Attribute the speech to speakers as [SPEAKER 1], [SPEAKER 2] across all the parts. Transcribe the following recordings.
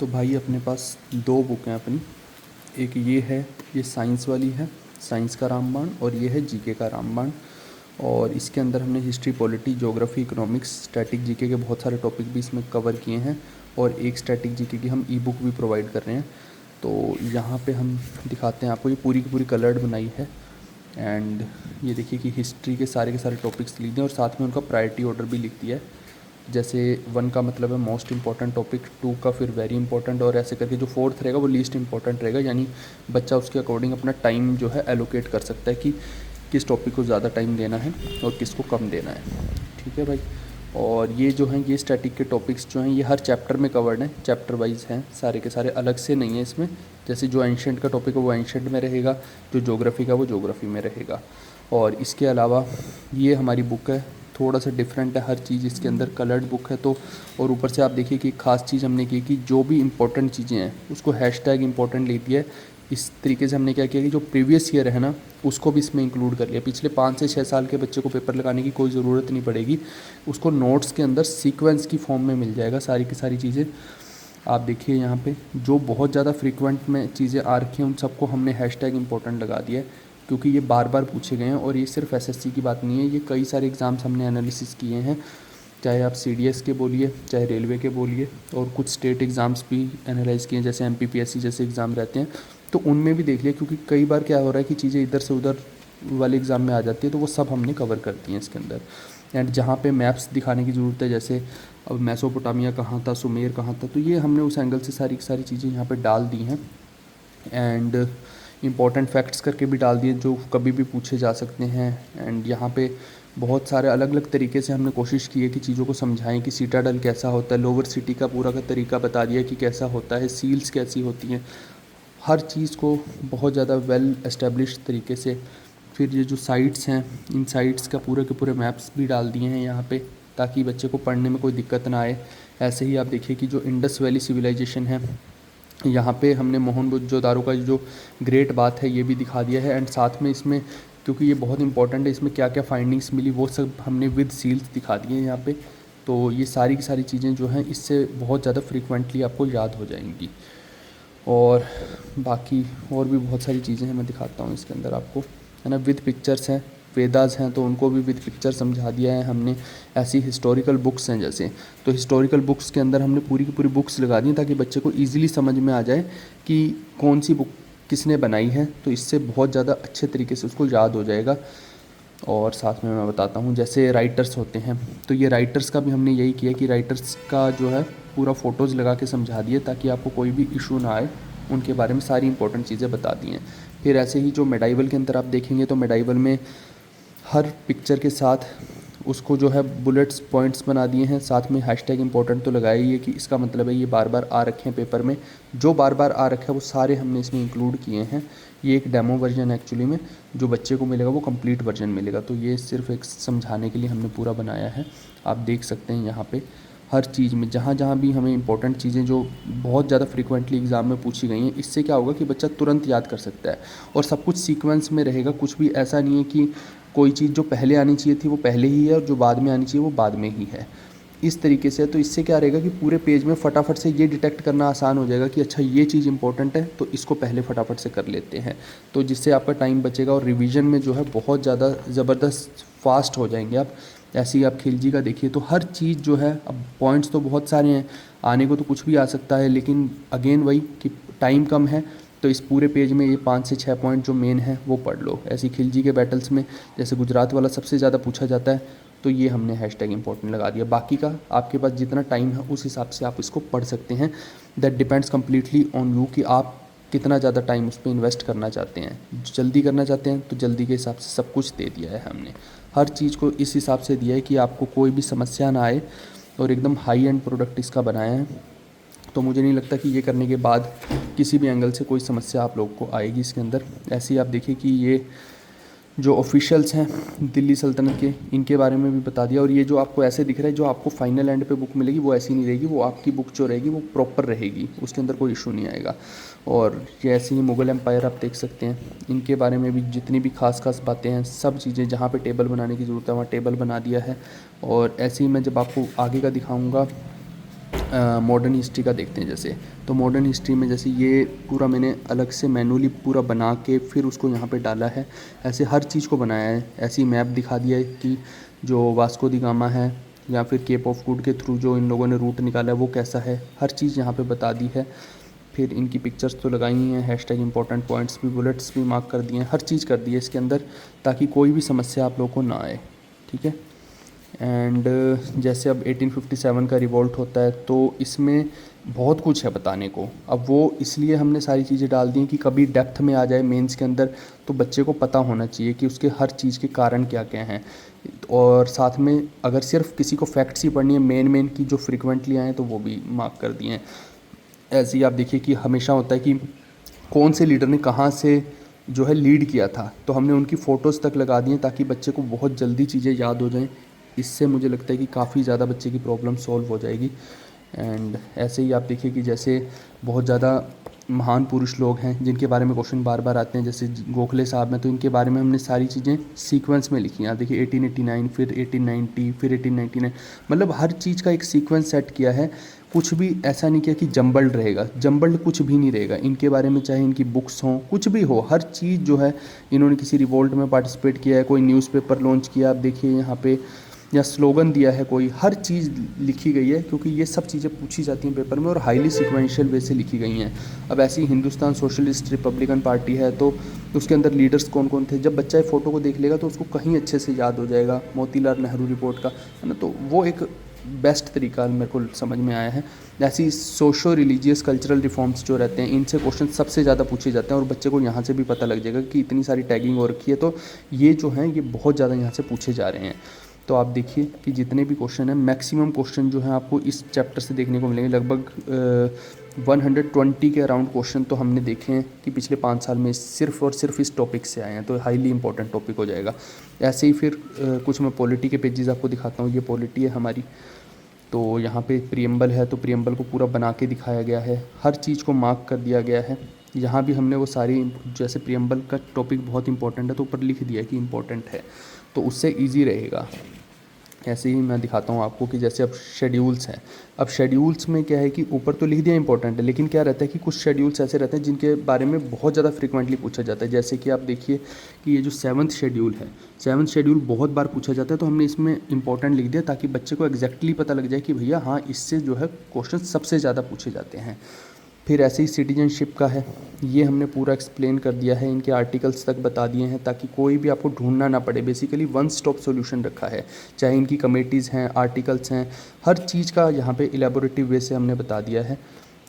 [SPEAKER 1] तो भाई अपने पास दो बुक हैं अपनी। एक ये है, ये साइंस वाली है, साइंस का रामबाण, और ये है जीके का रामबाण। और इसके अंदर हमने history, polity, geography, economics, static GK के बहुत सारे टॉपिक भी इसमें कवर किए हैं। और एक स्टैटिक जीके की हम ई बुक भी प्रोवाइड कर रहे हैं। तो यहाँ पे हम दिखाते हैं आपको, ये पूरी की पूरी कलर्ड बनाई है। एंड ये देखिए कि हिस्ट्री के सारे टॉपिक्स लिख दिए और साथ में उनका प्रायोरिटी ऑर्डर भी लिख दिया है। जैसे 1 का मतलब है मोस्ट इंपॉर्टेंट टॉपिक, 2 का फिर वेरी इंपॉर्टेंट, और ऐसे करके जो 4th रहेगा वो लीस्ट इंपॉर्टेंट रहेगा। यानी बच्चा उसके अकॉर्डिंग अपना टाइम जो है एलोकेट कर सकता है कि किस टॉपिक को ज़्यादा टाइम देना है और किसको कम देना है। ठीक है भाई। और ये जो हैं, ये स्टैटिक के टॉपिक्स जो हैं ये हर चैप्टर में कवर्ड हैं, चैप्टर वाइज हैं सारे के सारे, अलग से नहीं है इसमें। जैसे जो एंशेंट का टॉपिक है वो एंशेंट में रहेगा, जो ज्योग्राफी का वो ज्योग्राफी में रहेगा। और इसके अलावा ये हमारी बुक है, थोड़ा सा डिफरेंट है हर चीज़ इसके अंदर, कलर्ड बुक है तो। और ऊपर से आप देखिए कि ख़ास चीज़ हमने की कि जो भी इंपॉर्टेंट चीज़ें हैं उसको हैशटैग इंपॉर्टेंट ले दिया है। इस तरीके से हमने क्या किया कि जो प्रीवियस ईयर है ना उसको भी इसमें इंक्लूड कर लिया। पिछले 5 से 6 साल के बच्चे को पेपर लगाने की कोई ज़रूरत नहीं पड़ेगी, उसको नोट्स के अंदर सीक्वेंस की फॉर्म में मिल जाएगा सारी की सारी चीज़ें। आप देखिए यहाँ पे जो बहुत ज़्यादा फ्रीक्वेंट में चीज़ें आ रखी हैं उन सबको हमने हैशटैग इंपॉर्टेंट लगा दिया है, क्योंकि ये बार बार पूछे गए हैं। और ये सिर्फ एसएससी की बात नहीं है, ये कई सारे एग्ज़ाम्स हमने एनालिसिस किए हैं, चाहे आप सीडीएस के बोलिए, चाहे रेलवे के बोलिए, और कुछ स्टेट एग्ज़ाम्स भी एनालाइज़ किए हैं जैसे एमपीपीएससी जैसे एग्ज़ाम रहते हैं, तो उनमें भी देख लिया। क्योंकि कई बार क्या हो रहा है कि चीज़ें इधर से उधर वाले एग्ज़ाम में आ जाती है, तो वो सब हमने कवर कर दी हैं इसके अंदर। एंड जहाँ पे मैप्स दिखाने की ज़रूरत है, जैसे अब मेसोपोटामिया कहाँ था, सुमेर कहाँ था, तो ये हमने उस एंगल से सारी की सारी चीज़ें यहाँ पे डाल दी हैं। एंड इम्पॉर्टेंट फैक्ट्स करके भी डाल दिए जो कभी भी पूछे जा सकते हैं। एंड यहाँ पे बहुत सारे अलग अलग तरीके से हमने कोशिश की है कि चीज़ों को समझाएं कि सीटाडल कैसा होता है, लोअर सिटी का पूरा का तरीका बता दिया कि कैसा होता है, सील्स कैसी होती हैं, हर चीज़ को बहुत ज़्यादा वेल एस्टेब्लिश तरीके से। फिर ये जो साइट्स हैं, इन साइट्स का पूरे के पूरे मैप्स भी डाल दिए हैं यहाँ पे, ताकि बच्चे को पढ़ने में कोई दिक्कत ना आए। ऐसे ही आप देखिए कि जो इंडस वैली सिविलाइजेशन है, यहाँ पे हमने मोहनजोदारो का जो ग्रेट बात है ये भी दिखा दिया है। एंड साथ में इसमें, क्योंकि ये बहुत इंपॉर्टेंट है, इसमें क्या क्या फाइंडिंग्स मिली वो सब हमने विद सील्स दिखा दिए हैं यहाँ पे। तो ये सारी की सारी चीज़ें जो हैं इससे बहुत ज़्यादा फ्रीक्वेंटली आपको याद हो जाएंगी। और बाकी और भी बहुत सारी चीज़ें हैं, मैं दिखाता हूँ इसके अंदर आपको, है ना। विद पिक्चर्स हैं, वेदास हैं तो उनको भी विद पिक्चर समझा दिया है हमने। ऐसी हिस्टोरिकल बुक्स हैं जैसे, तो हिस्टोरिकल बुक्स के अंदर हमने पूरी की पूरी बुक्स लगा दी ताकि बच्चे को ईजिली समझ में आ जाए कि कौन सी बुक किसने बनाई है, तो इससे बहुत ज़्यादा अच्छे तरीके से उसको याद हो जाएगा। और साथ में मैं बताता हूँ जैसे राइटर्स होते हैं, तो ये राइटर्स का भी हमने यही किया कि राइटर्स का जो है पूरा फ़ोटोज़ लगा के समझा दिए ताकि आपको कोई भी इशू ना आए, उनके बारे में सारी इंपॉर्टेंट चीज़ें बता दी हैं। फिर ऐसे ही जो मेडाइवल के अंदर आप देखेंगे तो मेडाइवल में हर पिक्चर के साथ उसको जो है बुलेट्स पॉइंट्स बना दिए हैं, साथ में हैशटैग इंपॉर्टेंट तो लगाया ही है कि इसका मतलब है ये बार बार आ रखे हैं पेपर में, जो बार बार आ रखा है वो सारे हमने इसमें इंक्लूड किए हैं। ये एक डेमो वर्जन है एक्चुअली में, जो बच्चे को मिलेगा वो कंप्लीट वर्जन मिलेगा, तो ये सिर्फ एक समझाने के लिए हमने पूरा बनाया है। आप देख सकते हैं यहाँ पे हर चीज़ में जहाँ जहाँ भी हमें इंपॉर्टेंट चीज़ें जो बहुत ज़्यादा फ्रीक्वेंटली एग्ज़ाम में पूछी गई हैं, इससे क्या होगा कि बच्चा तुरंत याद कर सकता है और सब कुछ सीक्वेंस में रहेगा। कुछ भी ऐसा नहीं है कि कोई चीज़ जो पहले आनी चाहिए थी वो पहले ही है और जो बाद में आनी चाहिए वो बाद में ही है, इस तरीके से। तो इससे क्या रहेगा कि पूरे पेज में फटाफट से ये डिटेक्ट करना आसान हो जाएगा कि अच्छा ये चीज़ इंपॉर्टेंट है तो इसको पहले फटाफट से कर लेते हैं, तो जिससे आपका टाइम बचेगा और रिवीजन में जो है बहुत ज़्यादा ज़बरदस्त फास्ट हो जाएंगे आप। ऐसे ही आप खिलजी का देखिए तो हर चीज़ जो है, अब पॉइंट्स तो बहुत सारे हैं, आने को तो कुछ भी आ सकता है, लेकिन अगेन वही कि टाइम कम है, तो इस पूरे पेज में ये 5 से 6 पॉइंट जो मेन है वो पढ़ लो। ऐसी खिलजी के बैटल्स में जैसे गुजरात वाला सबसे ज़्यादा पूछा जाता है, तो ये हमने हैशटैग इंपॉर्टेंट लगा दिया। बाकी का आपके पास जितना टाइम है उस हिसाब से आप इसको पढ़ सकते हैं। That depends completely on you कि आप कितना ज़्यादा टाइम उस पर इन्वेस्ट करना चाहते हैं। जल्दी करना चाहते हैं तो जल्दी के हिसाब से सब कुछ दे दिया है हमने, हर चीज़ को इस हिसाब से दिया है कि आपको कोई भी समस्या ना आए, और एकदम हाई एंड प्रोडक्ट इसका बनाया है। तो मुझे नहीं लगता कि ये करने के बाद किसी भी एंगल से कोई समस्या आप लोग को आएगी इसके अंदर। ऐसे ही आप देखिए कि ये जो ऑफिशियल्स हैं दिल्ली सल्तनत के, इनके बारे में भी बता दिया। और ये जो आपको ऐसे दिख रहा है, जो आपको फाइनल एंड पे बुक मिलेगी वो ऐसी नहीं रहेगी, वो आपकी बुक जो रहेगी वो प्रॉपर रहेगी, उसके अंदर कोई इशू नहीं आएगा। और ये ऐसे ही मुग़ल एम्पायर आप देख सकते हैं, इनके बारे में भी जितनी भी खास खास बातें हैं, सब चीज़ें जहाँ पे टेबल बनाने की ज़रूरत है वहाँ टेबल बना दिया है। और ऐसे ही मैं जब आपको आगे का दिखाऊँगा मॉडर्न हिस्ट्री का देखते हैं जैसे, तो मॉडर्न हिस्ट्री में जैसे ये पूरा मैंने अलग से मैनुअली पूरा बना के फिर उसको यहाँ पे डाला है, ऐसे हर चीज़ को बनाया है। ऐसी मैप दिखा दिया है कि जो वास्को दी गामा है या फिर केप ऑफ गुड के थ्रू जो इन लोगों ने रूट निकाला है वो कैसा है, हर चीज़ यहाँ पे बता दी है। फिर इनकी पिक्चर्स तो लगाई ही हैं, हैशटैग इंपॉर्टेंट पॉइंट्स भी, बुलेट्स भी मार्क कर दिए हैं, हर चीज़ कर दी है इसके अंदर ताकि कोई भी समस्या आप लोगों को ना आए, ठीक है। एंड जैसे अब 1857 का रिवॉल्ट होता है तो इसमें बहुत कुछ है बताने को। अब वो इसलिए हमने सारी चीज़ें डाल दी हैं कि कभी डेप्थ में आ जाए मेंस के अंदर तो बच्चे को पता होना चाहिए कि उसके हर चीज़ के कारण क्या क्या हैं। और साथ में अगर सिर्फ किसी को फैक्ट्स ही पढ़नी है मेन की जो फ्रिक्वेंटली आए तो वो भी मार्क कर दिए हैं। ऐसे ही आप देखिए कि हमेशा होता है कि कौन से लीडर ने कहाँ से जो है लीड किया था, तो हमने उनकी फ़ोटोज़ तक लगा दी हैं ताकि बच्चे को बहुत जल्दी चीज़ें याद हो जाएं। इससे मुझे लगता है कि काफ़ी ज़्यादा बच्चे की प्रॉब्लम सॉल्व हो जाएगी। एंड ऐसे ही आप देखिए कि जैसे बहुत ज़्यादा महान पुरुष लोग हैं जिनके बारे में क्वेश्चन बार बार आते हैं, जैसे गोखले साहब हैं, तो इनके बारे में हमने सारी चीज़ें सीक्वेंस में लिखी हैं। आप देखिए 1889, फिर 1890, फिर 1899, मतलब हर चीज़ का एक सीक्वेंस सेट किया है। कुछ भी ऐसा नहीं किया कि जम्बल्ड रहेगा, जम्बल्ड कुछ भी नहीं रहेगा इनके बारे में, चाहे इनकी बुक्स हों कुछ भी हो, हर चीज़ जो है इन्होंने किसी रिवोल्ट में पार्टिसिपेट किया है, कोई न्यूज़पेपर लॉन्च किया आप देखिए यहाँ पे, या स्लोगन दिया है कोई, हर चीज़ लिखी गई है क्योंकि ये सब चीज़ें पूछी जाती हैं पेपर में और हाईली सिक्वेंशियल वे से लिखी गई हैं। अब ऐसी हिंदुस्तान सोशलिस्ट रिपब्लिकन पार्टी है तो उसके अंदर लीडर्स कौन कौन थे, जब बच्चा फ़ोटो को देख लेगा तो उसको कहीं अच्छे से याद हो जाएगा। मोतीलाल नेहरू रिपोर्ट का है ना, तो वो एक बेस्ट तरीका मेरे को समझ में आया है। ऐसी सोशो रिलीजियस कल्चरल रिफॉर्म्स जो रहते हैं इनसे क्वेश्चन सबसे ज़्यादा पूछे जाते हैं और बच्चे को यहाँ से भी पता लग जाएगा कि इतनी सारी टैगिंग हो रखी है तो ये जो हैं ये बहुत ज़्यादा यहाँ से पूछे जा रहे हैं। तो आप देखिए कि जितने भी क्वेश्चन हैं मैक्सिमम क्वेश्चन जो हैं आपको इस चैप्टर से देखने को मिलेंगे। लगभग 120 के अराउंड क्वेश्चन तो हमने देखे हैं कि पिछले 5 साल में सिर्फ और सिर्फ इस टॉपिक से आए हैं, तो हाईली इंपॉर्टेंट टॉपिक हो जाएगा। ऐसे ही फिर कुछ मैं पॉलिटी के पेजेस आपको दिखाता हूँ। ये पॉलिटी है हमारी, तो यहाँ पे प्रियम्बल है, तो प्रियम्बल को पूरा बना के दिखाया गया है, हर चीज़ को मार्क कर दिया गया है। यहाँ भी हमने वो सारी, जैसे प्रियम्बल का टॉपिक बहुत इंपॉर्टेंट है तो ऊपर लिख दिया है कि इंपॉर्टेंट है, तो उससे ईजी रहेगा। ऐसे ही मैं दिखाता हूँ आपको कि जैसे अब शेड्यूल्स हैं। अब शेड्यूल्स में क्या है कि ऊपर तो लिख दिया इंपॉर्टेंट है, लेकिन क्या रहता है कि कुछ शेड्यूल्स ऐसे रहते हैं जिनके बारे में बहुत ज़्यादा फ्रिक्वेंटली पूछा जाता है। जैसे कि आप देखिए कि ये जो 7th शेड्यूल है, 7th शेड्यूल बहुत बार पूछा जाता है, तो हमने इसमें इंपॉर्टेंट लिख दिया ताकि बच्चे को एग्जैक्टली पता लग जाए कि भैया हाँ इससे जो है क्वेश्चन सबसे ज़्यादा पूछे जाते हैं। फिर ऐसे ही सिटीजनशिप का है, ये हमने पूरा एक्सप्लेन कर दिया है, इनके आर्टिकल्स तक बता दिए हैं ताकि कोई भी आपको ढूंढना ना पड़े। बेसिकली वन स्टॉप सॉल्यूशन रखा है, चाहे इनकी कमेटीज़ हैं, आर्टिकल्स हैं, हर चीज़ का यहाँ पे इलेबोरेटिव वे से हमने बता दिया है,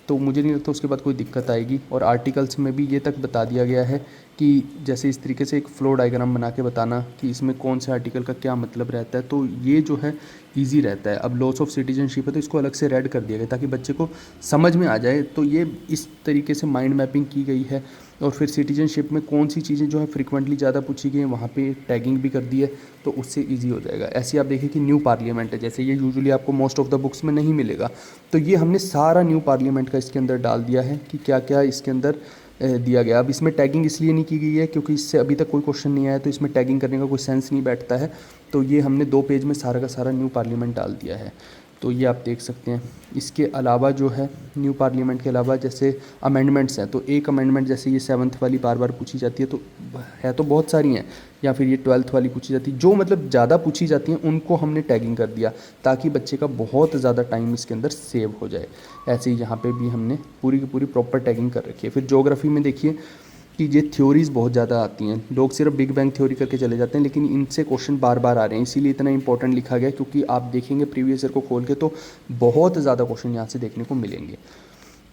[SPEAKER 1] तो मुझे नहीं लगता उसके बाद कोई दिक्कत आएगी। और आर्टिकल्स में भी ये तक बता दिया गया है कि जैसे इस तरीके से एक फ्लो डायग्राम बना के बताना कि इसमें कौन से आर्टिकल का क्या मतलब रहता है, तो ये जो है ईजी रहता है। अब लॉस ऑफ सिटीजनशिप है तो इसको अलग से रेड कर दिया गया ताकि बच्चे को समझ में आ जाए, तो ये इस तरीके से माइंड मैपिंग की गई है। और फिर सिटीजनशिप में कौन सी चीज़ें जो है फ्रिक्वेंटली ज़्यादा पूछी गई हैं वहाँ पे टैगिंग भी कर दी है, तो उससे इजी हो जाएगा। ऐसे आप देखिए कि न्यू पार्लियामेंट है, जैसे ये यूजुअली आपको मोस्ट ऑफ द बुक्स में नहीं मिलेगा, तो ये हमने सारा न्यू पार्लियामेंट का इसके अंदर डाल दिया है कि क्या क्या इसके अंदर दिया गया। अब इसमें टैगिंग इसलिए नहीं की गई है क्योंकि इससे अभी तक कोई क्वेश्चन नहीं आया, तो इसमें टैगिंग करने का कोई सेंस नहीं बैठता है, तो ये हमने 2 पेज में सारा का सारा न्यू पार्लियामेंट डाल दिया है, तो ये आप देख सकते हैं। इसके अलावा जो है न्यू पार्लियामेंट के अलावा जैसे अमेंडमेंट्स हैं, तो एक अमेंडमेंट जैसे ये 7th वाली बार बार पूछी जाती है, तो बहुत सारी हैं, या फिर ये 12th वाली पूछी जाती है, जो मतलब ज़्यादा पूछी जाती हैं उनको हमने टैगिंग कर दिया ताकि बच्चे का बहुत ज़्यादा टाइम इसके अंदर सेव हो जाए। ऐसे ही यहाँ पे भी हमने पूरी की पूरी प्रॉपर टैगिंग कर रखी है। फिर ज्योग्राफी में देखिए कि ये थ्योरीज़ बहुत ज़्यादा आती हैं, लोग सिर्फ बिग बैंग थ्योरी करके चले जाते हैं, लेकिन इनसे क्वेश्चन बार बार आ रहे हैं, इसीलिए इतना इंपॉर्टेंट लिखा गया, क्योंकि आप देखेंगे प्रीवियस ईयर को खोल के तो बहुत ज़्यादा क्वेश्चन यहाँ से देखने को मिलेंगे।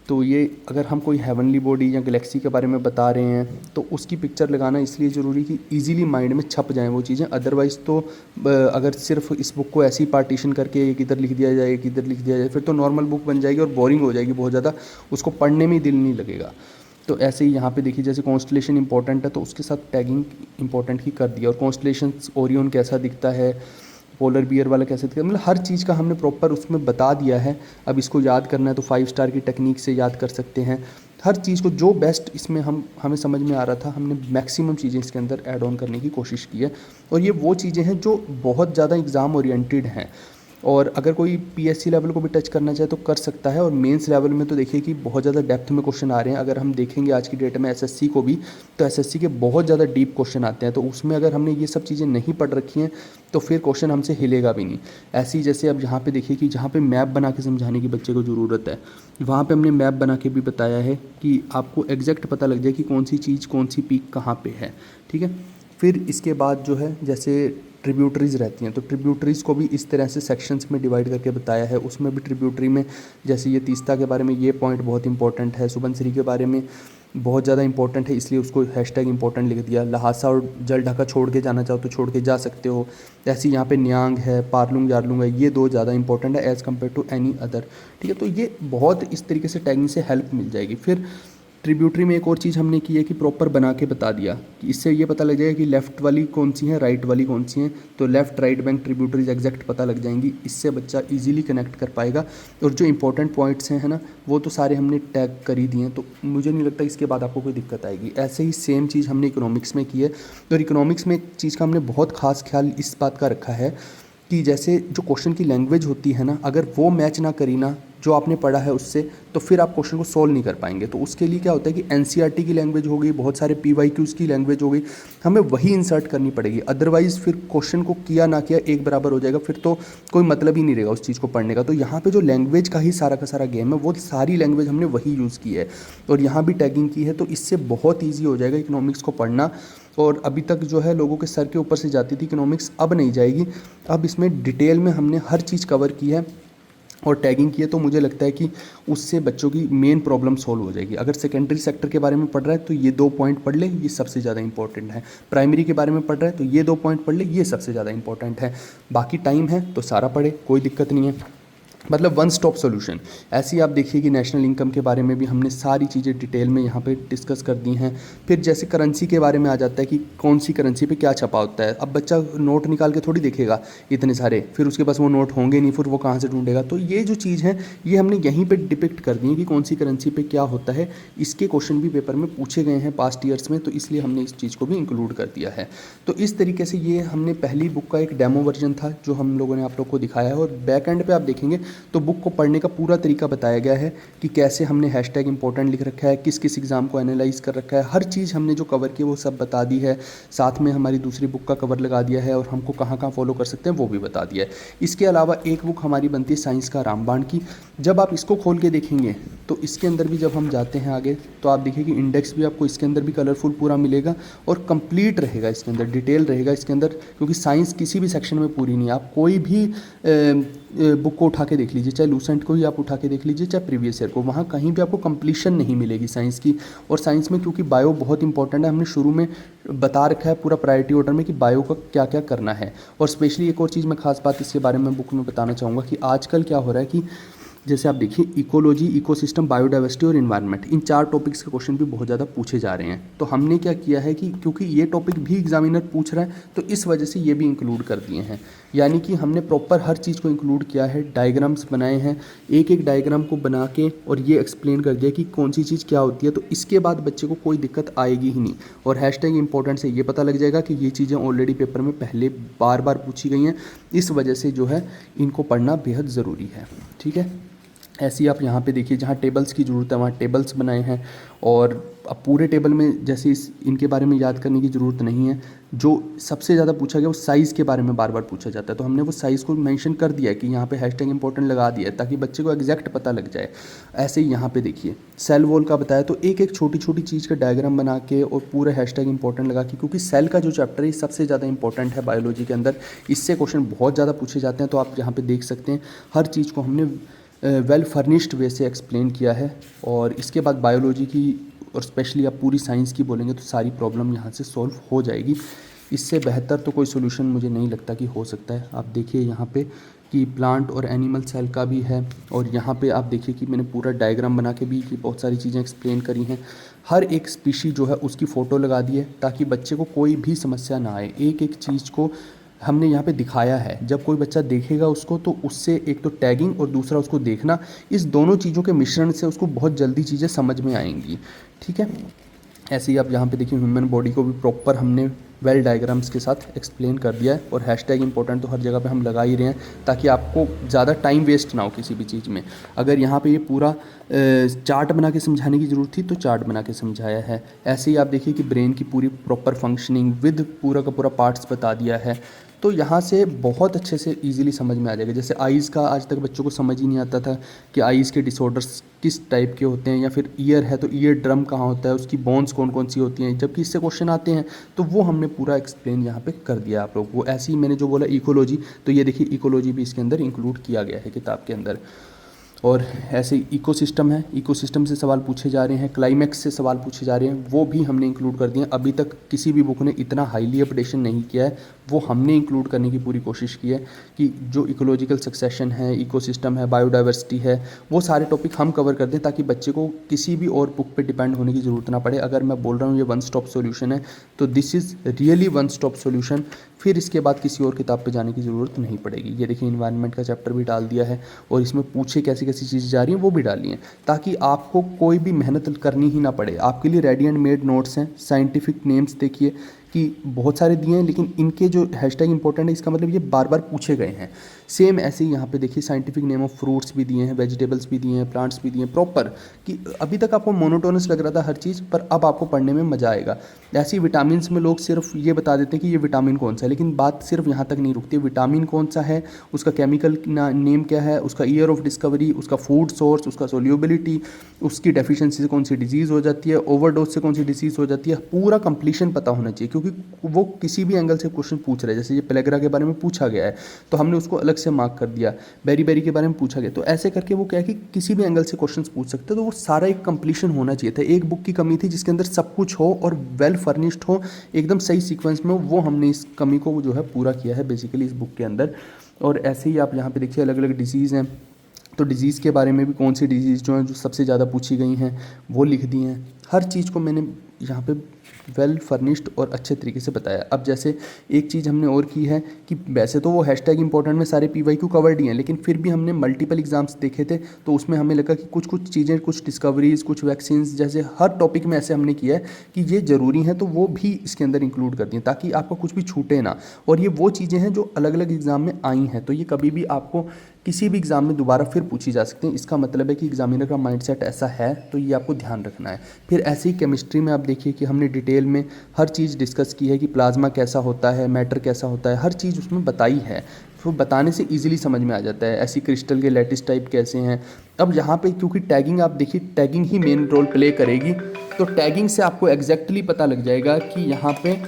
[SPEAKER 1] तो ये अगर हम कोई हेवनली बॉडी या गैलेक्सी के बारे में बता रहे हैं तो उसकी पिक्चर लगाना इसलिए ज़रूरी कि इजीली माइंड में छप जाएँ वो चीज़ें। अदरवाइज़ तो अगर सिर्फ इस बुक को ऐसी पार्टीशन करके एक इधर लिख दिया जाए एक इधर लिख दिया जाए, फिर तो नॉर्मल बुक बन जाएगी और बोरिंग हो जाएगी बहुत ज़्यादा, उसको पढ़ने में ही दिल नहीं लगेगा। तो ऐसे ही यहाँ पे देखिए जैसे कॉन्स्टलेशन इंपॉर्टेंट है तो उसके साथ टैगिंग इंपॉर्टेंट ही कर दिया, और कॉन्स्टलेशन ओरियन कैसा दिखता है, पोलर बियर वाला कैसे दिखता है, मतलब हर चीज़ का हमने प्रॉपर उसमें बता दिया है। अब इसको याद करना है तो 5 स्टार की टेक्निक से याद कर सकते हैं। हर चीज़ को जो बेस्ट इसमें हमें समझ में आ रहा था, हमने मैक्सिमम चीज़ें इसके अंदर ऐड ऑन करने की कोशिश की है। और ये वो चीज़ें हैं जो बहुत ज़्यादा एग्ज़ाम ओरिएंटेड हैं, और अगर कोई पीएससी लेवल को भी टच करना चाहे तो कर सकता है। और मेंस लेवल में तो देखिए कि बहुत ज़्यादा डेप्थ में क्वेश्चन आ रहे हैं। अगर हम देखेंगे आज की डेट में एसएससी को भी, तो एसएससी के बहुत ज़्यादा डीप क्वेश्चन आते हैं। तो उसमें अगर हमने ये सब चीज़ें नहीं पढ़ रखी हैं तो फिर क्वेश्चन हमसे हिलेगा भी नहीं। ऐसे ही जैसे अब यहाँ पे देखिए कि जहाँ पे मैप बना के समझाने की बच्चे को ज़रूरत है, वहाँ पे हमने मैप बना के भी बताया है कि आपको एग्जैक्ट पता लग जाए कि कौन सी चीज़, कौन सी पीक कहाँ पे है। ठीक है। फिर इसके बाद जो है जैसे ट्रिब्यूटरीज़ रहती हैं, तो ट्रिब्यूटरीज़ को भी इस तरह से सेक्शंस में डिवाइड करके बताया है। उसमें भी ट्रिब्यूटरी में जैसे ये तीस्ता के बारे में ये पॉइंट बहुत इंपॉर्टेंट है, सुबनसिरी के बारे में बहुत ज़्यादा इंपॉर्टेंट है, इसलिए उसको हैशटैग इंपॉर्टेंट लिख दिया। लहासा और जल ढाका छोड़ के जाना चाहो तो छोड़ के जा सकते हो। ऐसे यहाँ पे न्यांग है, पारलुंग यारलुंग है, ये दो ज़्यादा इंपॉर्टेंट है as compare to any other. ठीक है, तो ये बहुत इस तरीके से टैगिंग से हेल्प मिल जाएगी। फिर ट्रिब्यूटरी में एक और चीज़ हमने की है कि प्रॉपर बना के बता दिया कि इससे ये पता लग जाएगा कि लेफ़्ट वाली कौन सी है, राइट वाली कौन सी है। तो left right bank tributaries exact पता लग जाएंगी। इससे बच्चा इजीली कनेक्ट कर पाएगा। और जो इंपॉर्टेंट पॉइंट्स हैं, है ना, वो तो सारे हमने टैग कर ही दिए हैं, तो मुझे नहीं लगता इसके बाद आपको कोई दिक्कत आएगी। ऐसे ही सेम चीज़ हमने इकोनॉमिक्स में की है। और इकोनॉमिक्स में एक चीज़ का हमने बहुत खास ख्याल इस बात का रखा है कि जैसे जो क्वेश्चन की लैंग्वेज होती है ना, अगर वो मैच ना करी ना जो आपने पढ़ा है उससे, तो फिर आप क्वेश्चन को सोल्व नहीं कर पाएंगे। तो उसके लिए क्या होता है कि एनसीईआरटी की लैंग्वेज हो गई, बहुत सारे पीवाईक्यूज़ की लैंग्वेज हो गई, हमें वही इंसर्ट करनी पड़ेगी। अदरवाइज़ फिर क्वेश्चन को किया ना किया एक बराबर हो जाएगा, फिर तो कोई मतलब ही नहीं रहेगा उस चीज़ को पढ़ने का। तो यहाँ पे जो लैंग्वेज का ही सारा का सारा गेम है, वो सारी लैंग्वेज हमने वही यूज़ की है और यहाँ भी टैगिंग की है। तो इससे बहुत ईजी हो जाएगा इकोनॉमिक्स को पढ़ना। और अभी तक जो है लोगों के सर के ऊपर से जाती थी इकोनॉमिक्स, अब नहीं जाएगी। अब इसमें डिटेल में हमने हर चीज़ कवर की है और टैगिंग की है। तो मुझे लगता है कि उससे बच्चों की मेन प्रॉब्लम सॉल्व हो जाएगी। अगर सेकेंडरी सेक्टर के बारे में पढ़ रहा है तो ये 2 पॉइंट पढ़ ले, ये सबसे ज़्यादा इंपॉर्टेंट है। प्राइमरी के बारे में पढ़ रहा है तो ये 2 पॉइंट पढ़ ले, ये सबसे ज़्यादा इंपॉर्टेंट है। बाकी टाइम है तो सारा पढ़े, कोई दिक्कत नहीं है। मतलब वन स्टॉप सॉल्यूशन। ऐसे ही आप देखिए कि नेशनल इनकम के बारे में भी हमने सारी चीज़ें डिटेल में यहाँ पे डिस्कस कर दी हैं। फिर जैसे करेंसी के बारे में आ जाता है कि कौन सी करेंसी पे क्या छपा होता है। अब बच्चा नोट निकाल के थोड़ी देखेगा इतने सारे, फिर उसके पास वो नोट होंगे नहीं, फिर वो कहाँ से ढूंढेगा। तो ये जो चीज़ है ये हमने यहीं पर डिपिक्ट कर दी है कि कौन सी करेंसी पे क्या होता है। इसके क्वेश्चन भी पेपर में पूछे गए हैं पास्ट ईयर्स में, तो इसलिए हमने इस चीज़ को भी इंक्लूड कर दिया है। तो इस तरीके से ये हमने पहली बुक का एक डेमो वर्जन था जो हम लोगों ने आप लोग को दिखाया है। और बैक एंड पे आप देखेंगे तो बुक को पढ़ने का पूरा तरीका बताया गया है कि कैसे हमने हैशटैग इंपॉर्टेंट लिख रखा है, किस किस एग्ज़ाम को एनालाइज कर रखा है, हर चीज़ हमने जो कवर की वो सब बता दी है। साथ में हमारी दूसरी बुक का कवर लगा दिया है और हमको कहाँ कहाँ फॉलो कर सकते हैं वो भी बता दिया है। इसके अलावा एक बुक हमारी बनती है साइंस का रामबाण की। जब आप इसको खोल के देखेंगे तो इसके अंदर भी जब हम जाते हैं आगे तो आप देखिए कि इंडेक्स भी आपको इसके अंदर भी कलरफुल पूरा मिलेगा और कंप्लीट रहेगा, इसके अंदर डिटेल रहेगा इसके अंदर। क्योंकि साइंस किसी भी सेक्शन में पूरी नहीं है। आप कोई भी बुक को उठा के देख लीजिए, चाहे लूसेंट को ही आप उठा के देख लीजिए, चाहे प्रीवियस ईयर को, वहाँ कहीं भी आपको कंप्लीशन नहीं मिलेगी साइंस की। और साइंस में क्योंकि बायो बहुत इंपॉर्टेंट है, हमने शुरू में बता रखा है पूरा प्रायोरिटी ऑर्डर में कि बायो का क्या क्या करना है। और स्पेशली एक और चीज़ मैं खास बात इसके बारे में बुक में बताना चाहूँगा कि आजकल क्या हो रहा है कि जैसे आप देखिए इकोलॉजी, इकोसिस्टम, बायोडाइवर्सिटी और इन्वायरमेंट, इन 4 टॉपिक्स के क्वेश्चन भी बहुत ज़्यादा पूछे जा रहे हैं। तो हमने क्या किया है कि क्योंकि ये टॉपिक भी एग्जामिनर पूछ रहा है तो इस वजह से ये भी इंक्लूड कर दिए हैं। यानी कि हमने प्रॉपर हर चीज़ को इंक्लूड किया है, डायग्राम्स बनाए हैं, एक एक डायग्राम को बना के और ये एक्सप्लेन कर दिया कि कौन सी चीज़ क्या होती है। तो इसके बाद बच्चे को कोई दिक्कत आएगी ही नहीं। और हैशटैग इंपॉर्टेंट से ये पता लग जाएगा कि ये चीज़ें ऑलरेडी पेपर में पहले बार बार पूछी गई हैं, इस वजह से जो है इनको पढ़ना बेहद ज़रूरी है। ठीक है। ऐसे ही आप यहाँ पे देखिए जहाँ टेबल्स की ज़रूरत है वहाँ टेबल्स बनाए हैं। और अब पूरे टेबल में जैसे इनके बारे में याद करने की ज़रूरत नहीं है। जो सबसे ज़्यादा पूछा गया वो साइज़ के बारे में बार बार पूछा जाता है, तो हमने वो साइज़ को मेंशन कर दिया है कि यहाँ पे हैशटैग इंपॉर्टेंट लगा दिया है ताकि बच्चे को एग्जैक्ट पता लग जाए। ऐसे ही यहाँ पे देखिए सेल वॉल का बताया, तो एक एक छोटी छोटी चीज़ का डायग्राम बना के और पूरा हैशटैग इंपॉर्टेंट लगा के, क्योंकि सेल का जो चैप्टर है सबसे ज़्यादा इंपॉर्टेंट है बायोलॉजी के अंदर, इससे क्वेश्चन बहुत ज़्यादा पूछे जाते हैं। तो आप यहाँ पर देख सकते हैं हर चीज़ को हमने वेल फर्निश्ड वे से एक्सप्लेन किया है। और इसके बाद बायोलॉजी की और स्पेशली आप पूरी साइंस की बोलेंगे तो सारी प्रॉब्लम यहाँ से सॉल्व हो जाएगी। इससे बेहतर तो कोई सोल्यूशन मुझे नहीं लगता कि हो सकता है। आप देखिए यहाँ पे कि प्लांट और एनिमल सेल का भी है। और यहाँ पे आप देखिए कि मैंने पूरा डायग्राम बना के भी कि बहुत सारी चीज़ें एक्सप्लेन करी हैं। हर एक स्पीशी जो है उसकी फ़ोटो लगा दी है ताकि बच्चे को कोई भी समस्या ना आए। एक एक चीज़ को हमने यहाँ पे दिखाया है। जब कोई बच्चा देखेगा उसको तो उससे एक तो टैगिंग और दूसरा उसको देखना, इस दोनों चीज़ों के मिश्रण से उसको बहुत जल्दी चीज़ें समझ में आएंगी। ठीक है। ऐसे ही आप यहाँ पे देखिए ह्यूमन बॉडी को भी प्रॉपर हमने वेल डायग्राम्स के साथ एक्सप्लेन कर दिया है। और हैशटैग इंपॉर्टेंट तो हर जगह पे हम लगा ही रहे हैं ताकि आपको ज़्यादा टाइम वेस्ट ना हो किसी भी चीज़ में। अगर यहाँ पे ये पूरा चार्ट बना के समझाने की ज़रूरत थी तो चार्ट बना के समझाया है। ऐसे ही आप देखिए कि ब्रेन की पूरी प्रॉपर फंक्शनिंग विद पूरा का पूरा पार्ट्स बता दिया है। तो यहाँ से बहुत अच्छे से इजीली समझ में आ जाएगा। जैसे आइज़ का आज तक बच्चों को समझ ही नहीं आता था कि आइज़ के डिसऑर्डर्स किस टाइप के होते हैं, या फिर ईयर है तो ईयर ड्रम कहाँ होता है, उसकी बोन्स कौन कौन सी होती हैं, जबकि इससे क्वेश्चन आते हैं। तो वो हमने पूरा एक्सप्लेन यहाँ पे कर दिया आप लोग को। ऐसे ही मैंने जो बोला इकोलॉजी, तो ये देखिए इकोलॉजी भी इसके अंदर इंक्लूड किया गया है किताब के अंदर। और ऐसे इकोसिस्टम है, इकोसिस्टम से सवाल पूछे जा रहे हैं, क्लाइमैक्स से सवाल पूछे जा रहे हैं, वो भी हमने इंक्लूड कर दिए हैं। अभी तक किसी भी बुक ने इतना हाईली अपडेशन नहीं किया है, वो हमने इंक्लूड करने की पूरी कोशिश की है कि जो इकोलॉजिकल सक्सेशन है, इकोसिस्टम है, बायोडाइवर्सिटी है, वो सारे टॉपिक हम कवर कर दें ताकि बच्चे को किसी भी और बुक पे डिपेंड होने की ज़रूरत ना पड़े। अगर मैं बोल रहा हूँ ये वन स्टॉप सॉल्यूशन है तो this is really one stop solution. फिर इसके बाद किसी और किताब पे जाने की ज़रूरत नहीं पड़ेगी। ये देखिए इन्वायरमेंट का चैप्टर भी डाल दिया है और इसमें पूछे कैसी कैसी चीज़ें जा रही हैं वो भी डाली हैं, ताकि आपको कोई भी मेहनत करनी ही ना पड़े। आपके लिए रेडी एंड मेड नोट्स हैं। साइंटिफिक नेम्स देखिए कि बहुत सारे दिए हैं, लेकिन इनके जो हैशटैग इंपॉर्टेंट है इसका मतलब ये बार बार पूछे गए हैं। सेम ऐसे ही यहाँ पे देखिए साइंटिफिक नेम ऑफ फ्रूट्स भी दिए हैं, वेजिटेबल्स भी दिए हैं, प्लांट्स भी दिए हैं प्रॉपर, कि अभी तक आपको मोनोटोनस लग रहा था हर चीज़, पर अब आपको पढ़ने में मज़ा आएगा। ऐसे ही विटामिन में लोग सिर्फ ये बता देते हैं कि ये विटामिन कौन सा है, लेकिन बात सिर्फ यहाँ तक नहीं रुकती। विटामिन कौन सा है, उसका केमिकल नेम क्या है, उसका ईयर ऑफ डिस्कवरी, उसका फूड सोर्स, उसका सोल्यूबिलिटी, उसकी डेफिशिएंसी से कौन सी डिजीज़ हो जाती है, ओवरडोज से कौन सी डिजीज़ हो जाती है, पूरा कंप्लीशन पता होना चाहिए। क्योंकि वो किसी भी एंगल से क्वेश्चन पूछ रहे हैं, जैसे ये पेलेग्रा के बारे में पूछा गया है तो हमने उसको अलग से मार्क कर दिया, बेरी बेरी के बारे में पूछा गया, तो ऐसे करके वो क्या है कि किसी भी एंगल से क्वेश्चंस पूछ सकते हैं। तो वो सारा एक कंप्लीशन होना चाहिए था। एक बुक की कमी थी जिसके अंदर सब कुछ हो और वेल फर्निश्ड हो, एकदम सही सीक्वेंस में हो, वो हमने इस कमी को जो है पूरा किया है बेसिकली इस बुक के अंदर। और ऐसे ही आप यहाँ पे देखिए अलग अलग डिजीज़ हैं, तो डिज़ीज़ के बारे में भी कौन सी डिज़ीज़ जो हैं जो सबसे ज़्यादा पूछी गई हैं वो लिख दी हैं। हर चीज़ को मैंने यहाँ पे वेल फर्निश्ड और अच्छे तरीके से बताया। अब जैसे एक चीज़ हमने और की है कि वैसे तो वो हैशटैग इंपॉर्टेंट में सारे PYQ कवर्ड ही हैं, लेकिन फिर भी हमने मल्टीपल एग्जाम्स देखे थे तो उसमें हमें लगा कि कुछ कुछ चीज़ें, कुछ डिस्कवरीज़, कुछ वैक्सीन, जैसे हर टॉपिक में ऐसे हमने किया है कि ये ज़रूरी हैं, तो वो भी इसके अंदर इंक्लूड कर दिए ताकि आपको कुछ भी छूटे ना। और ये वो चीज़ें हैं जो अलग अलग एग्ज़ाम में आई हैं, तो ये कभी भी आपको किसी भी एग्ज़ाम में दोबारा फिर पूछी जा सकती हैं। इसका मतलब है कि एग्जामिनर का माइंडसेट ऐसा है, तो ये आपको ध्यान रखना है। फिर ऐसे ही केमिस्ट्री में आप देखिए कि हमने डिटेल में हर चीज़ डिस्कस की है कि प्लाज्मा कैसा होता है, मैटर कैसा होता है, हर चीज़ उसमें बताई है। तो बताने से इजीली समझ में आ जाता है। ऐसी क्रिस्टल के लैटिस टाइप कैसे हैं। अब यहाँ पे क्योंकि टैगिंग आप देखिए, टैगिंग ही मेन रोल प्ले करेगी, तो टैगिंग से आपको एग्जैक्टली पता लग जाएगा कि यहाँ पे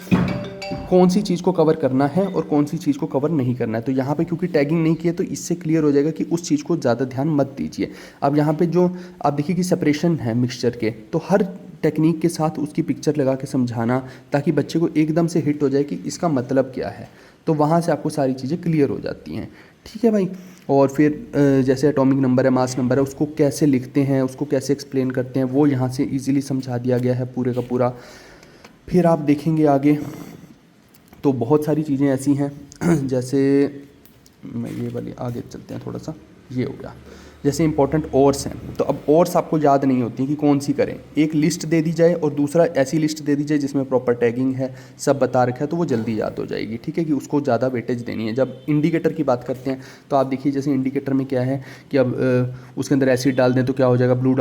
[SPEAKER 1] कौन सी चीज़ को कवर करना है और कौन सी चीज़ को कवर नहीं करना है। तो यहाँ पे क्योंकि टैगिंग नहीं की है तो इससे क्लियर हो जाएगा कि उस चीज़ को ज़्यादा ध्यान मत दीजिए। अब यहाँ पे जो आप देखिए कि सेपरेशन है मिक्सचर के, तो हर टेक्निक के साथ उसकी पिक्चर लगा के समझाना ताकि बच्चे को एकदम से हिट हो जाए कि इसका मतलब क्या है, तो वहाँ से आपको सारी चीज़ें क्लियर हो जाती हैं। ठीक है भाई। और फिर जैसे एटॉमिक नंबर है, मास नंबर है, उसको कैसे लिखते हैं, उसको कैसे एक्सप्लेन करते हैं, वो यहाँ से ईजिली समझा दिया गया है पूरे का पूरा। फिर आप देखेंगे आगे तो बहुत सारी चीज़ें ऐसी हैं, जैसे मैं ये वाली आगे चलते हैं थोड़ा सा, ये हो गया जैसे इंपॉर्टेंट ओर्स हैं। तो अब ओर्स आपको याद नहीं होती कि कौन सी करें, एक लिस्ट दे दी जाए और दूसरा ऐसी लिस्ट दे दी जाए जिसमें प्रॉपर टैगिंग है, सब बता रखा है, तो वो जल्दी याद हो जाएगी। ठीक है कि उसको ज़्यादा वेटेज देनी है। जब इंडिकेटर की बात करते हैं तो आप देखिए जैसे इंडिकेटर में क्या है कि अब उसके अंदर एसिड डाल दें तो क्या हो जाएगा, ब्लू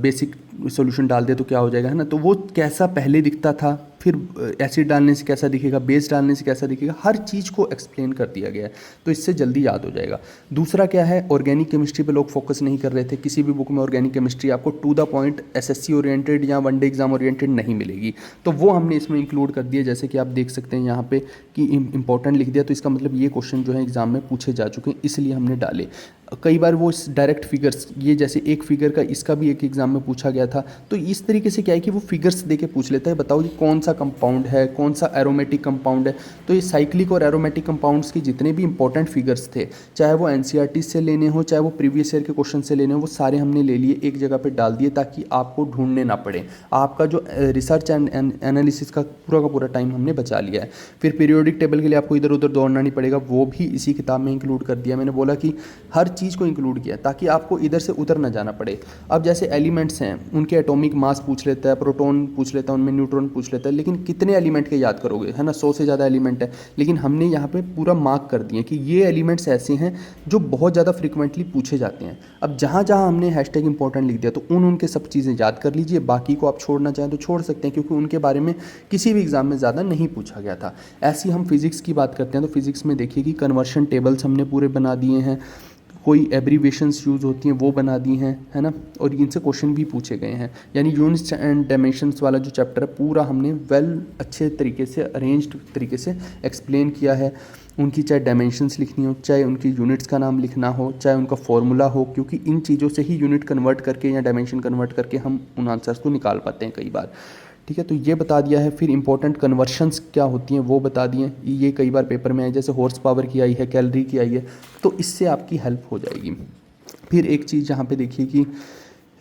[SPEAKER 1] बेसिक सॉल्यूशन डाल दे तो क्या हो जाएगा, है ना। तो वो कैसा पहले दिखता था, फिर एसिड डालने से कैसा दिखेगा, बेस डालने से कैसा दिखेगा, हर चीज़ को एक्सप्लेन कर दिया गया है, तो इससे जल्दी याद हो जाएगा। दूसरा क्या है, ऑर्गेनिक केमिस्ट्री पे लोग फोकस नहीं कर रहे थे। किसी भी बुक में ऑर्गेनिक केमिस्ट्री आपको to the point SSC oriented या वनडे एग्जाम ओरिएंटेड नहीं मिलेगी, तो वो हमने इसमें इंक्लूड कर दिया। जैसे कि आप देख सकते हैं यहाँ पे कि इंपॉर्टेंट लिख दिया, तो इसका मतलब ये क्वेश्चन जो है एग्जाम में पूछे जा चुके हैं, इसलिए हमने डाले। कई बार वो डायरेक्ट फिगर्स, ये जैसे एक फिगर का इसका भी एक एग्जाम में पूछा गया था, तो इस तरीके से क्या है कि वो फिगर्स दे के पूछ लेता है, बताओ ये कौन सा कंपाउंड है, कौन सा एरोमेटिक कंपाउंड है। तो ये साइक्लिक और एरोमेटिक कंपाउंड्स के जितने भी इंपॉर्टेंट फिगर्स थे, चाहे वो NCERT से लेने हो, चाहे वो प्रीवियस ईयर के क्वेश्चन से लेने हो, वो सारे हमने ले लिए, एक जगह पर डाल दिए ताकि आपको ढूंढने ना पड़े। आपका जो रिसर्च एंड एनालिसिस का पूरा टाइम हमने बचा लिया है। फिर पीरियोडिक टेबल के लिए आपको इधर उधर दौड़ना नहीं पड़ेगा, वो भी इसी किताब में इंक्लूड कर दिया। मैंने बोला कि हर चीज़ को इंक्लूड किया ताकि आपको इधर से उधर ना जाना पड़े। अब जैसे एलिमेंट्स हैं, उनके एटॉमिक मास पूछ लेता है, प्रोटॉन पूछ लेता है, उनमें न्यूट्रॉन पूछ लेता है, लेकिन कितने एलिमेंट के याद करोगे, है ना, 100 से ज़्यादा एलिमेंट है। लेकिन हमने यहाँ पे पूरा मार्क कर दिए कि ये एलिमेंट्स ऐसे हैं जो बहुत ज़्यादा फ्रिक्वेंटली पूछे जाते हैं। अब जहाँ जहाँ हमने हैशटैग इंपॉर्टेंट लिख दिया तो उनके सब चीज़ें याद कर लीजिए, बाकी को आप छोड़ना चाहें तो छोड़ सकते हैं, क्योंकि उनके बारे में किसी भी एग्ज़ाम में ज़्यादा नहीं पूछा गया था। ऐसी हम फिज़िक्स की बात करते हैं तो फिज़िक्स में देखिए कि कन्वर्शन टेबल्स हमने पूरे बना दिए हैं, कोई एब्रीवेशंस यूज़ होती हैं वो बना दी हैं, है ना, और इनसे क्वेश्चन भी पूछे गए हैं। यानी यूनिट्स एंड डायमेंशंस वाला जो चैप्टर है पूरा हमने अच्छे तरीके से अरेंज्ड तरीके से एक्सप्लेन किया है। उनकी चाहे डायमेंशंस लिखनी हो, चाहे उनकी यूनिट्स का नाम लिखना हो, चाहे उनका फॉर्मूला हो, क्योंकि इन चीज़ों से ही यूनिट कन्वर्ट करके या डायमेंशन कन्वर्ट करके हम उन आंसर्स को निकाल पाते हैं कई बार। ठीक है, तो ये बता दिया है। फिर इंपॉर्टेंट कन्वर्शंस क्या होती हैं वो बता दिए, ये कई बार पेपर में आए, जैसे हॉर्स पावर की आई है, कैलोरी की आई है, तो इससे आपकी हेल्प हो जाएगी। फिर एक चीज़ यहाँ पे देखिए कि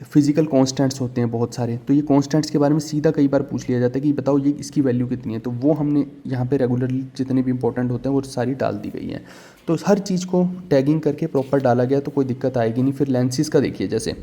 [SPEAKER 1] फिजिकल कांस्टेंट्स होते हैं बहुत सारे, तो ये कांस्टेंट्स के बारे में सीधा कई बार पूछ लिया जाता है कि बताओ ये इसकी वैल्यू कितनी है, तो वो हमने यहाँ पे रेगुलरली जितने भी इंपॉर्टेंट होते हैं वो सारी डाल दी गई हैं। तो हर चीज़ को टैगिंग करके प्रॉपर डाला गया तो कोई दिक्कत आएगी नहीं। फिर लेंसेज का देखिए, जैसे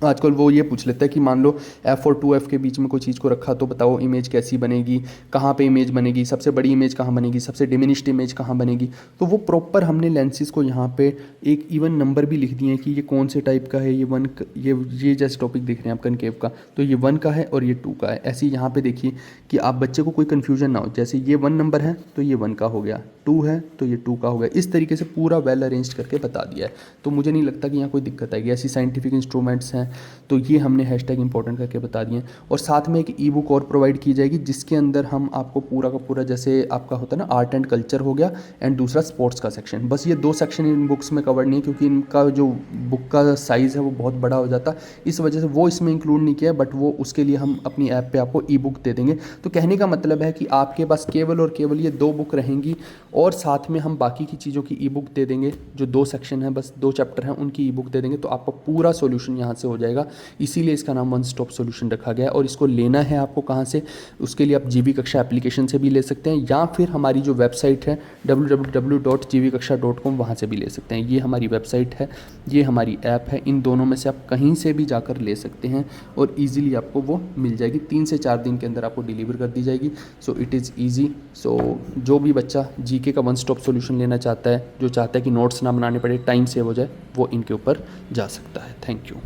[SPEAKER 1] आजकल वो ये पूछ लेता है कि मान लो f और 2f के बीच में कोई चीज़ को रखा तो बताओ इमेज कैसी बनेगी, कहाँ पे इमेज बनेगी, सबसे बड़ी इमेज कहाँ बनेगी, सबसे डिमिनिश्ड इमेज कहाँ बनेगी। तो वो प्रॉपर हमने लेंसेज को यहाँ पे एक इवन नंबर भी लिख दिए हैं कि ये कौन से टाइप का है, ये जैसे टॉपिक देख रहे हैं आप कनकेव का, तो ये 1 का है और ये 2 का है। ऐसे ही यहाँ पे देखिए कि आप बच्चे को कोई कन्फ्यूजन ना हो, जैसे ये 1 नंबर है तो ये 1 का हो गया, 2 है तो ये 2 का हो गया। इस तरीके से पूरा वेल अरेंज करके बता दिया है, तो मुझे नहीं लगता कि यहाँ कोई दिक्कत आएगी। ऐसी साइंटिफिक इंस्ट्रूमेंट्स हैं तो ये हमने हैशटैग इंपॉर्टेंट करके बता दिए। और साथ में एक ई बुक और प्रोवाइड की जाएगी जिसके अंदर हम आपको पूरा का पूरा, जैसे आपका होता है ना आर्ट एंड कल्चर हो गया एंड दूसरा स्पोर्ट्स का सेक्शन, बस ये 2 सेक्शन इन बुक्स में कवर नहीं है क्योंकि इनका जो बुक का साइज़ है वो बहुत बड़ा हो जाता, इस वजह से वो इसमें इंक्लूड नहीं किया, बट वो उसके लिए हम अपनी ऐप पे आपको ई बुक दे देंगे। तो कहने का मतलब है कि आपके पास केवल और केवल ये 2 बुक रहेंगी और साथ में हम बाकी की चीज़ों की ई बुक दे देंगे। जो 2 सेक्शन हैं, बस 2 चैप्टर हैं, उनकी ई बुक दे देंगे तो आपका पूरा सोल्यूशन यहाँ से हो जाएगा। इसीलिए इसका नाम वन स्टॉप सॉल्यूशन रखा गया है। और इसको लेना है आपको कहाँ से, उसके लिए आप जीवी कक्षा एप्लीकेशन से भी ले सकते हैं या फिर हमारी जो वेबसाइट है www.gvkaksha.com वहाँ से भी ले सकते हैं। ये हमारी वेबसाइट है, ये हमारी ऐप है, इन दोनों में से आप कहीं से भी जाकर ले सकते हैं और ईजिली आपको वो मिल जाएगी। 3 से 4 दिन के अंदर आपको डिलीवर कर दी जाएगी। So it is easy. So जो भी बच्चा जीके का वन स्टॉप सॉल्यूशन लेना चाहता है, जो चाहता है कि नोट्स ना बनाने पड़े, टाइम सेव हो जाए, वो इनके ऊपर जा सकता है। Thank you.